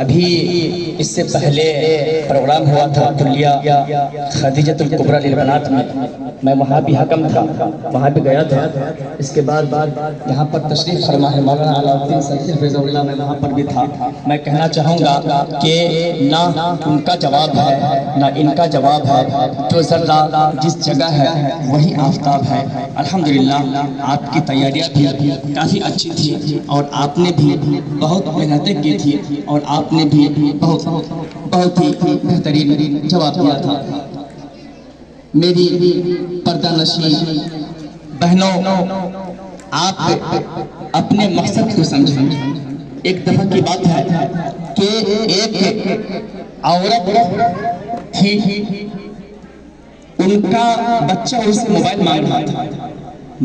ابھی اس سے پہلے پروگرام ہوا تھا کلیہ خدیجۃ الکبریٰ للبنات میں وہاں بھی حکم تھا، وہاں بھی گیا تھا۔ اس کے بعد یہاں پر تشریف فرما ہے مولانا علاء الدین سید حفظہ اللہ، میں وہاں پر بھی تھا۔ میں کہنا چاہوں گا کہ نہ ان کا جواب ہے نہ ان کا جواب ہے، جو ذرہ جس جگہ ہے وہی آفتاب ہے۔ الحمدللہ آپ کی تیاریاں بھی کافی اچھی تھی اور آپ نے بھی بہت محنتیں کی تھی اور آپ نے بھی بہت ہی بہترین جواب دیا تھا۔ میری پردہ نشین بہنوں، آپ اپنے مقصد کو سمجھیں۔ ایک دفعہ کی بات ہے کہ ایک عورت تھی، ان کا بچہ اس سے موبائل مانگ رہا تھا۔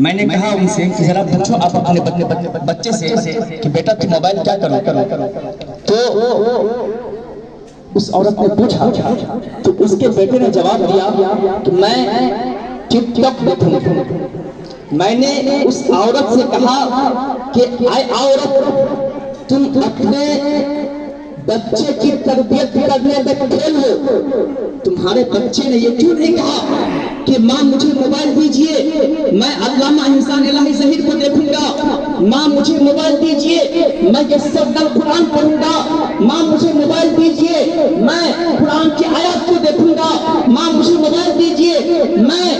میں نے کہا ان سے کہ ذرا پوچھو آپ اپنے بچے سے کہ بیٹا تم موبائل کیا کرو؟ تو اس عورت نے پوچھا تو اس کے بیٹے نے جواب دیا کہ میں ٹک ٹاک دیکھوں۔ میں نے اس عورت سے کہا کہ اے عورت، تم اپنے بچے کی تربیت کرنے میں فیل ہو۔ تمہارے بچے نے یہ کیوں نہیں کہا کہ ماں مجھے موبائل دیجئے، میں علامہ احسان الہی ظہیر کو دیکھوں گا، ماں مجھے موبائل دیجئے میں یسرنا قرآن پڑھوں گا، ماں مجھے موبائل دیجئے میں قرآن کی آیات کو دیکھوں گا، ماں مجھے موبائل دیجئے میں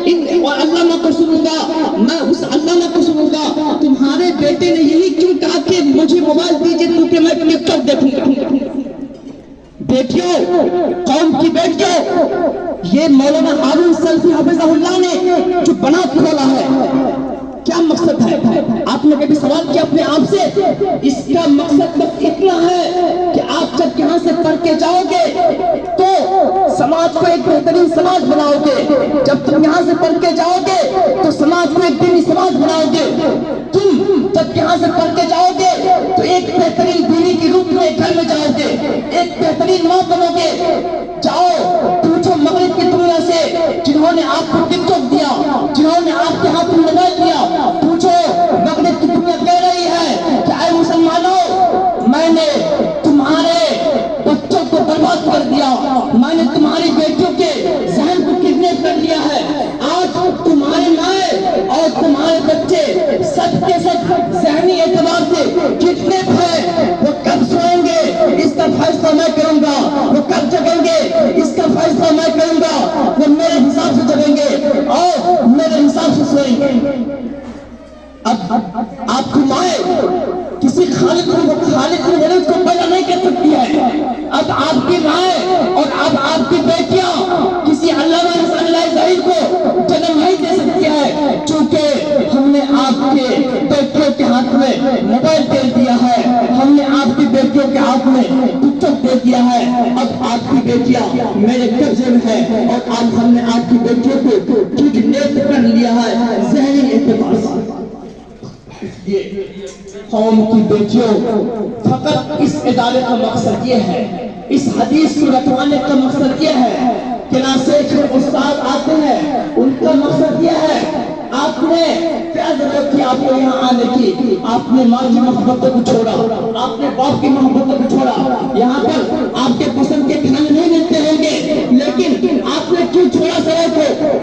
ان علامہ کو سنوں گا، میں اس علامہ کو سنوں گا۔ تمہارے بیٹے نے یہی کیوں کہا کہ مجھے موبائل دیجئے کیونکہ میں ٹک ٹاک دیکھوں گا؟ بیٹیوں، قوم کی بیٹیوں، یہ مولانا ہارون سلفی حفظہ اللہ نے جو بنات کھولا ہے، کیا مقصد ہے؟ آپ نے کبھی سوال کیا اپنے آپ سے؟ اس کا مقصد بس اتنا ہے کہ آپ جب یہاں سے پڑھ کے جاؤ گے تو سماج کو ایک بہترین سماج بناؤ گے۔ جب تم یہاں سے پڑھ کے جاؤ گے تو سماج کو ایک دینی سماج بناؤ گے۔ تم جب یہاں سے پڑھ کے جاؤ گے تو ایک بہترین بیوی کے روپ میں گھر میں جاؤ گے، ایک بہترین ماں بنو گے۔ جاؤ پوچھو مغرب کی دنیا سے جنہوں نے آپ کو ٹک ٹاک دیا، جنہوں نے آپ کے ہاتھ میں موبائل دیا، پوچھو مغرب کی دنیا کہہ رہی ہے کہ اے مسلمانوں، میں نے تمہارے بچوں کو برباد کر دیا، میں نے تمہاری بیٹیوں کے ذہن کو کڈنیپ کر لیا ہے۔ آج تمہارے مائیں اور تمہارے بچے سب کے سب ذہنی اعتبار سے کڈنیپ ہے۔ وہ کب سوئیں گے اس کا فیصلہ میں کروں گا، وہ کب جگیں گے اس کا فیصلہ میں کروں گا۔ وہ میرے حساب سے جگیں گے اور میرے حساب سے سوئیں گے۔ اب آپ کی مائیں کسی خالق کی ولد کو پیدا نہیں کر سکتی ہے۔ اب آپ کی مائیں اور اب آپ کی بیٹیاں کسی علامہ احسان الہی ظہیر کو جنم نہیں دے سکتی ہے، چونکہ ہم نے آپ کے بیٹیوں کے ہاتھ میں موبائل دے دیا ہے، ہم نے آپ کی بیٹیوں کے ہاتھ میں ٹک ٹاک دے دیا ہے۔ اب آپ کی بیٹیاں میرے قبضے میں ہیں اور آج ہم نے آپ کی بیٹیوں کو کڈنیپ کر لیا ہے ذہنی اعتبار سے۔ قوم کی بیٹیوں، فقط اس ادارے کا مقصد یہ ہے، اس حدیث کو رکھوانے کا مقصد یہ ہے کہ نہ صرف استاد آتے ہیں، ان کا مقصد یہ ہے۔ آپ نے کیا ضرورت تھی آپ کو یہاں آنے کی؟ آپ نے ماں کی محبت کو چھوڑا، آپ نے باپ کی محبت کو چھوڑا۔ یہاں پر آپ کے پسند کے کھانے نہیں ملتے ہوں گے، لیکن آپ نے کیوں چھوڑا سرے کو؟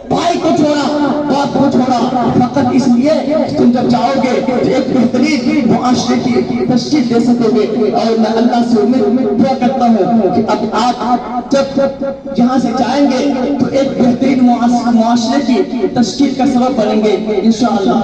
بھائی کو چھوڑا، باپ کو چھوڑا، فقط اس لیے تم جب جاؤ گے تو ایک بہترین معاشرے کی تشکیل دے سکو گے۔ اور میں اللہ سے امید کرتا ہوں کہ اب آپ جب یہاں سے جائیں گے تو ایک بہترین معاشرے کی تشکیل کا سبب بنیں گے انشاءاللہ۔